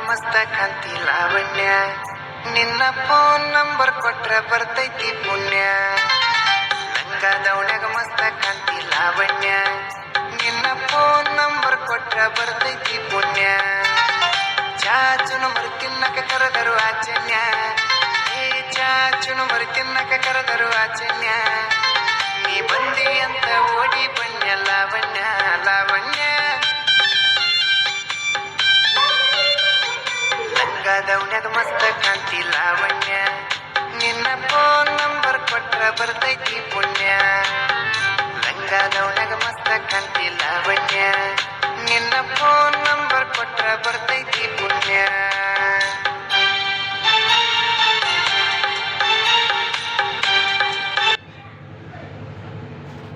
ಮಸ್ತ ಕಾಂತಿ ಲಾವಣ್ಯ ನಿನ್ನ ಫೋನ್ ನಂಬರ್ ಕೊಟ್ರ ಬರ್ತೈತಿ ಪುಣ್ಯ ಲಂಗ ದೌಣ್ಯಾಗ ಮಸ್ತ ಕಾಂತಿ ಲಾವಣ್ಯ ನಿನ್ನ ಫೋನ್ ನಂಬರ್ ಕೊಟ್ರ ಬರ್ತೈತಿ ಪುಣ್ಯ ಚಾಚುನು ಮರಿ ತಿನ್ನಕ ಕರೆದರು ಆಚನ್ಯ ಏ ಚಾಚುನು ಮರಿ ತಿನ್ನಕ ಕರೆದರು ಆಚನ್ಯ ನೀ ಬಂದಿ ಅಂತ ಓಡಿ ಬಣ್ಯ ಲಾವಣ್ಯ ಲಾವಣ್ಯ ಲಂಗದವನ್ಯಾಗ ಮಸ್ತ ಕಾಂತಿ ಲಾವಣ್ಯ ನಿನ್ನ ಫೋನ್ ನಂಬರ್ ಕೊಟ್ರ ಬರ್ತೈತಿ ಪುಣ್ಯ